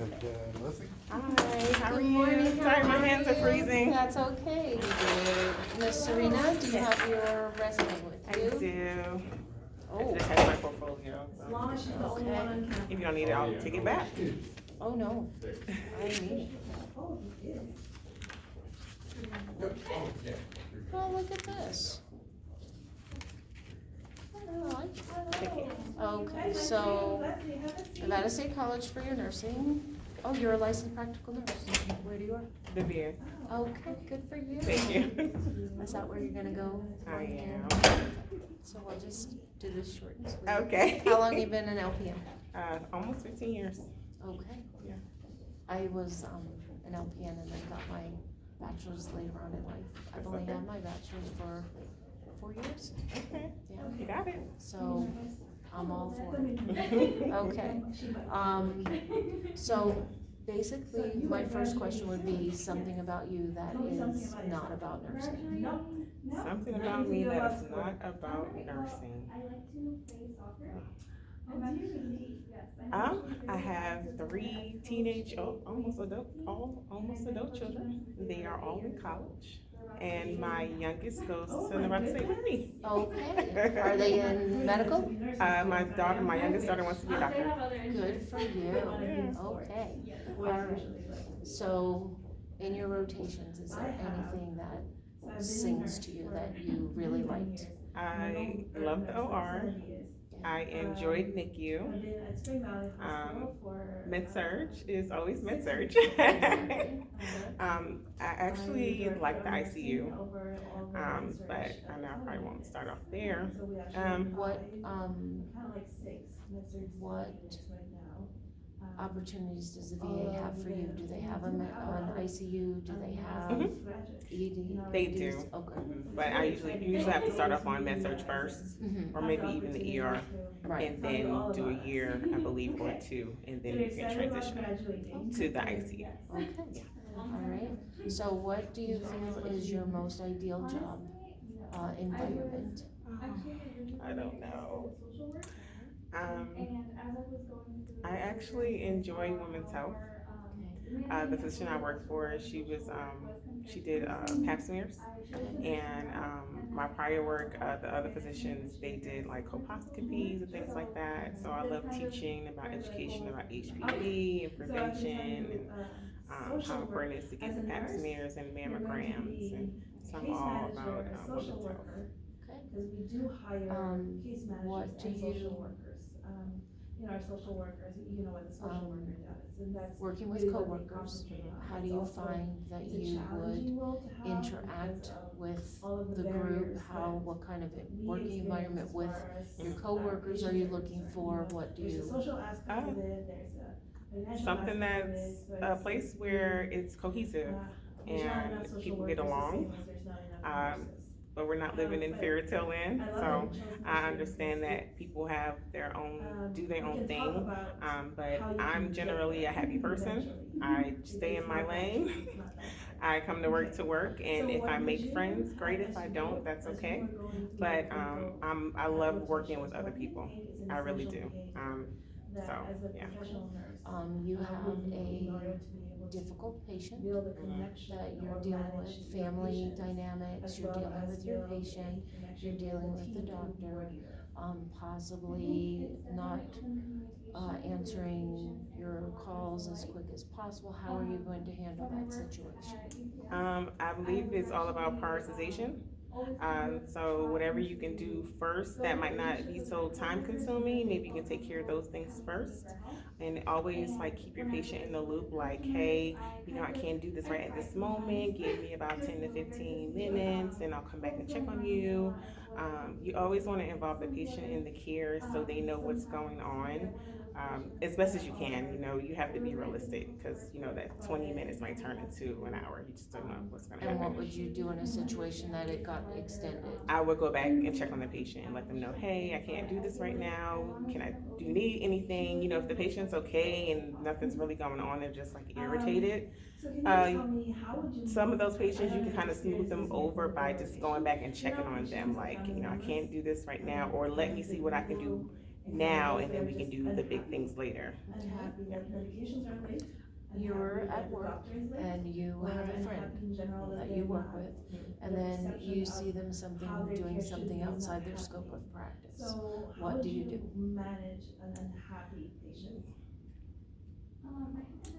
Melissa? Hi, how are Good you? morning. Sorry, How my are hands are you? freezing. That's okay. Good. Miss Serena, do you Yes. have your resume with I you? do. I Oh, just have my portfolio. As long as she's the only Okay. one on camera. If you don't need it, I'll take it back. oh no, I need it. Oh, he is. Oh, look at this. I like it. Okay, so Nevada State College for your nursing. Oh, you're a licensed practical nurse. Where do you work? The beer. Okay, good for you. Thank you. Is that where you're gonna go? I am. So we'll just do this short and sweet. Okay. How long you been an LPN? Almost 15 years. Okay. Yeah. I was an LPN and then got my bachelor's later on in life. I've only had my bachelor's for 4 years. Okay. Yeah. You got it. So I'm all for it. Okay. So basically, my first question would be something about you that is not about nursing. Something about me that is not about nursing. I have 3 teenage, almost adult children. They are all in college. And my youngest goes to Nevada State with me. Okay. Are they in medical? My youngest daughter wants to be a doctor. Good for you. Okay. All right. So in your rotations, is there anything that sings to you that you really liked? I love the OR. I enjoyed NICU. Med-Surg is always Med-Surg. I actually like the ICU, but I know I probably won't start off there. What opportunities does the VA have for you? Do they have an ICU? Do they have ED? They do. Okay. But I usually have to start off on Med-Surg first, Mhm. or maybe even the ER, Right. and then do a year, I believe, or 2, and then you can transition to the ICU. Okay. All right. So what do you feel is your most ideal job environment? I don't know. I actually enjoy women's health. The physician I worked for, she did pap smears, and my prior work, the other physicians, they did like colposcopies and things like that. So I love teaching about education about HPV and prevention, and how important it is to get the pap smears and mammograms, and so I'm all about women's health. Okay. Because we do hire case what managers do and social you- workers. Our social workers, you know what the social worker does, and that's Working with really what we coworkers, concentrate on. how do It's you also- find that it's a you would challenging role to have interact because of with all of the group? barriers How, that what kind of we working experience environment as with far as, your coworkers are you looking for? What do There's a you? social aspect of it, there's a financial Something aspect of that's it, so a it's place where it's cohesive, there's not and enough social people get workers the along. same as there's not enough nurses. But we're not living in But fairy tale land, I love so that you chose I this understand because that people have their own, do their we own can talk thing. about But how you I'm can generally a get happy there person. eventually. I stay in my lane. I come to work to work, and if I make friends, great. If I don't, that's okay. But I love working with other people. I really do. So yeah. You have a difficult patient that you're dealing with, family dynamics, you're dealing with your patient, you're dealing with the doctor, possibly not answering your calls as quick as possible. How are you going to handle that situation? I believe it's all about prioritization. So whatever you can do first that might not be so time consuming, maybe you can take care of those things first. And always like keep your patient in the loop, like, hey, I can't do this right at this moment. Give me about 10 to 15 minutes and I'll come back and check on you. You always want to involve the patient in the care so they know what's going on. As best as you can, you have to be realistic because that 20 minutes might turn into an hour. You just don't know what's going to And happen. what would you do in a situation that it got extended? I would go back and check on the patient and let them know, hey, I can't do this right now. Do you need anything? If the patient's okay and nothing's really going on, they're just like irritated. Some of those patients, you can kind of smooth them over by just going back and checking on them. Like, I can't do this right now, or let me see what I can do now, and then we can do the big things later. And happy that medications are late. and You're happy that at the work doctor is late, and you or have a and friend happy in general that they're you work not. with, The and then perception you of see them how their doing care should something be is not outside their scope happening. of practice. So how What would do you you manage an unhappy patient?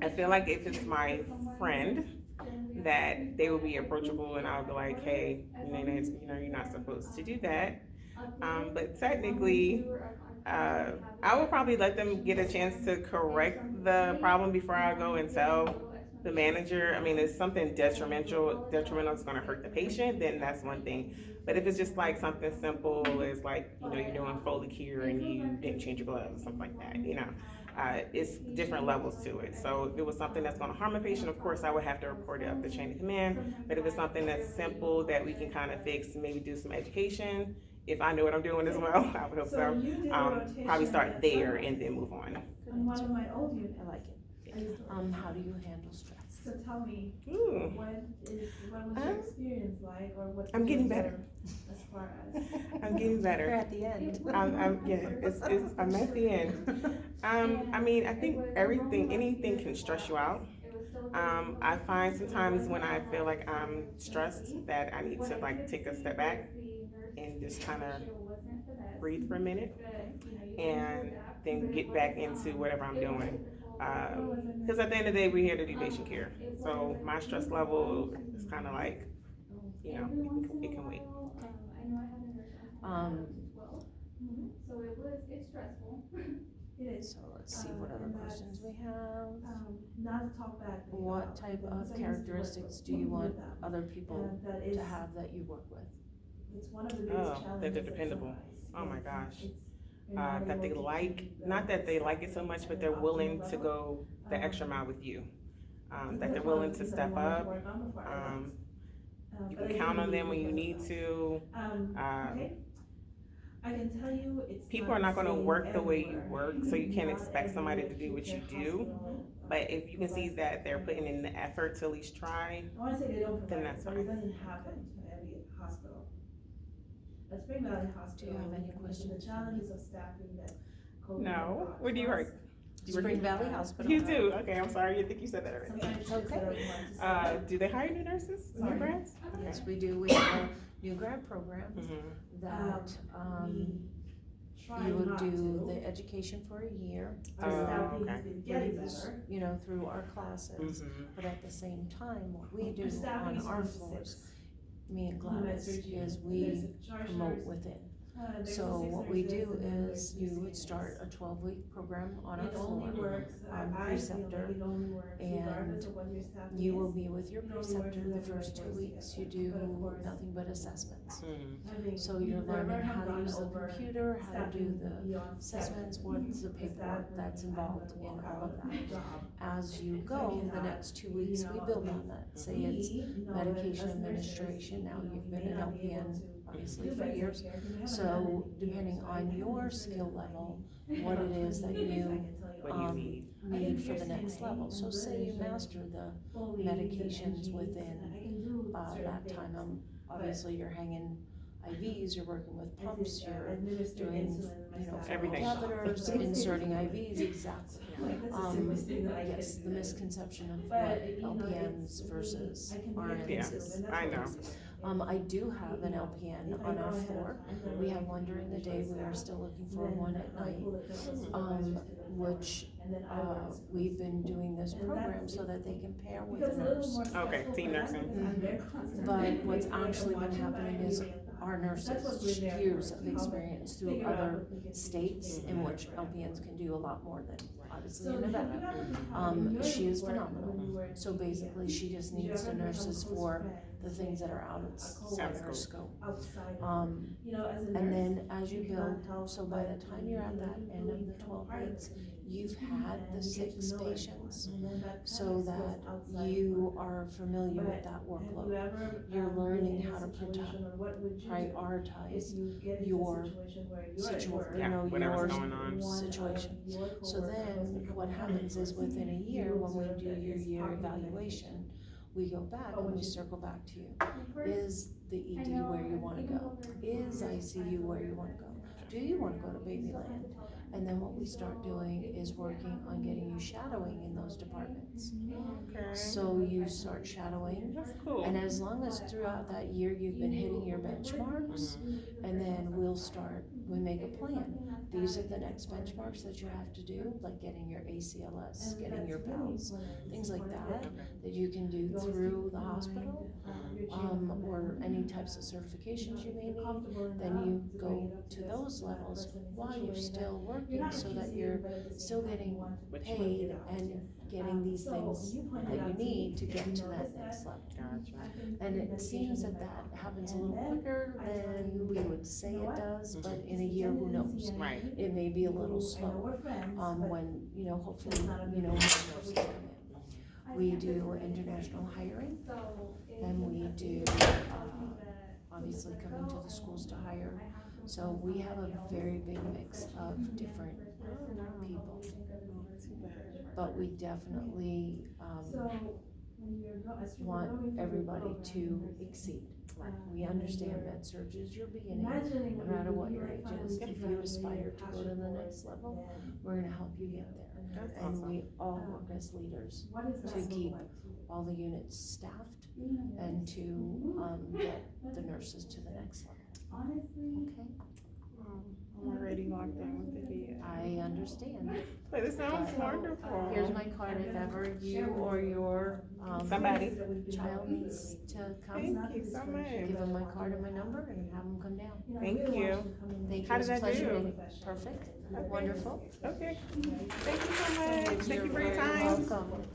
I feel like if it's my friend, that they will be approachable, and I'll be like, hey, you're not supposed to do that. But technically, I will probably let them get a chance to correct the problem before I go and tell the manager. I mean, if something detrimental is gonna hurt the patient, then that's one thing. But if it's just like something simple as like, you're doing Folicure and you didn't change your gloves, something like that, it's different levels to it. So if it was something that's gonna harm a patient, of course, I would have to report it up the chain of command. But if it's something that's simple that we can kind of fix and maybe do some education, if I know what I'm doing as well, I would hope so. you did a rotation Probably start at there Sunrise. and then move on. On one of my old units. I like it. I used to work. How do you handle stress? So tell me, Ooh, what was your experience like, or what? I'm did you getting better. observe As far as. I'm getting We're better. at the end. I'm at the end. I mean, I think anything can stress you out. I find sometimes when I feel like I'm stressed that I need to like take a step back and just kind of breathe for a minute and then get back into whatever I'm doing. Because at the end of the day, we're here to do patient care. So my stress level is kind of like, it can wait. It's stressful. It is. So let's see what other And that's, questions we have. Not to talk badly What about type them, of so I used to work characteristics with- do you want with them. other people And that is, to have that you work with? it's one of the biggest Oh, challenges. that they're at dependable. Sunrise. Oh my It's- gosh. it's- you're not That they able to like, keep the not that they like it so much, but they're optimal willing to level. go the extra mile with you. That they're Those willing to policies I step wanted to up. work on before I left. You But can I count on didn't them when you because need of to. that. Okay. I can tell you it's. People are not gonna the same work the way you everywhere. work, so you can't Not expect somebody to every do what you acute care do. hospital, But if you can see provides that they're putting in the effort to at least try, I wanna say they don't then provide it, that's but fine. it doesn't happen at every hospital. At Spring Valley Hospital. have any because of questions? The challenges of staffing that COVID. no. brought Where do you to work? us. Spring Valley Hospital. You do? Okay, I'm sorry. You think you said that already. Sometimes it's Okay. that we want to say. Do they hire new nurses, new Sorry. grads? Yes, we do. We have a new grad program Mhm. that, We try you would not do to. the education for a year, Our Oh, staffing okay. has been getting better. through our classes. Mhm. But at the same time, what we do Our staffing on is our 1 to floors, 6. me and Med Gladys, surg is unit. we There's a charge promote nurse, within. there's a So 6 what we nurses, do and then there's is 3 you would CNAs. start a 12-week program on our It only floor. works, I feel preceptor, like it only works and regardless of what your staffing You is. will be with your It only works preceptor the with first 2 everybody weeks. You together. do But of course, nothing but assessments. Mhm. I mean, So you're we've never learning how to gone use the over computer, how to do staffing the beyond assessments, seven. what's the Is paperwork that that's I'm involved gonna in walk all out of my that. job? As you I go, the cannot, next 2 weeks, we build on that. Say it's We know that medication as nurses, administration, now you've we been may an not be able LPN to obviously do for bedside years. care 'cause we haven't So done it in depending years, so I on can your administer skill it level, like what it is that I can you tell you What do you um, need? need for the next level. So say you master the fully medications and within, I can do certain that things. time, obviously you're hanging IVs, you're working with I pumps, did, you're administer doing, insulin myself. Everything. catheters, inserting IVs, exactly. Like, that's the simplest thing that I Yes, can the do. misconception of But, what you know, LPNs it's versus I can be RNs Yeah, is. and that's I what know. it is. I do have an LPN If I on know our ahead of floor. time, then We I have can one during the day, we are still looking for then one at I night. pull it down to supervisors to the floor, Which, and then I work with we've been doing this And program that's so it. that they can pair with Because a a little nurse. more Okay, stressful team for them nursing. because I'm there constantly. But what's Like, I'm actually been watching, but happening I'm is really not. our That's what nurses, we're there years for, of to help experience through figure out other what we can do to states make in it which better. LPNs can do a lot more than obviously So in have you Nevada. ever had She is work phenomenal. when you were So in basically, she just Did you needs the ever have a nurses close for friend, the things that are out a of coworker her scope. outside of Um, you know, as a nurse, and then as you cannot build, tell so by the what time you're at that you end of the become 12 part of weeks, the community. you've had And the you get to 6 know patients, everyone. And then that so kind of that goes outside you work. are familiar with But that Have you workload. ever, You're been learning in a how to situation, or what would you do Prioritize if you get into your a situation where you're at work, Yeah, whatever's your going on. one of situation. your So coworkers then, was what happens is within a year, you when we observe do that your it's year popular evaluation, we go back What and would we you do? circle back to you. First, Is the I ED know where you I'm wanna thinking go? about the Is response ICU where you wanna go? do you wanna go to Babyland? And then what we start doing is working on getting you shadowing in those departments. Okay, So you start shadowing, that's cool. and as long as throughout that year you've been hitting your benchmarks, and then we make a plan. These are the next benchmarks that you have to do, like getting your ACLS, getting your PALS, things like that you can do through the hospital, or any types of certifications you may need. Then you go to those levels while you're still working, so that you're still getting paid and getting these things that you need to get to that next level. Gotcha. And it seems that happens a little quicker than we would say it does, but in a year, who knows? Right. It may be a little slow, when, hopefully, when nurses come in. We do international hiring, and we do, obviously coming to the schools to hire. So we have a very big mix of different people, but we definitely, want everybody to exceed. We understand med surg is your beginning, no matter what your age is. If you aspire to go to the next level, we're gonna help you get there. That's And awesome. we all work as leaders to keep all the units staffed and to, get the nurses to the next level. Okay, I'm already locked in with the VA. I understand. But it sounds wonderful. Here's my card if ever you or your, Somebody. child needs to come. Thank you so much. Give them my card and my number and have them come down. Thank you. Thank you, How it was did a I pleasure do? meeting you. Perfect, wonderful. Okay. Thank you so much. Thank you for your You're very time. welcome.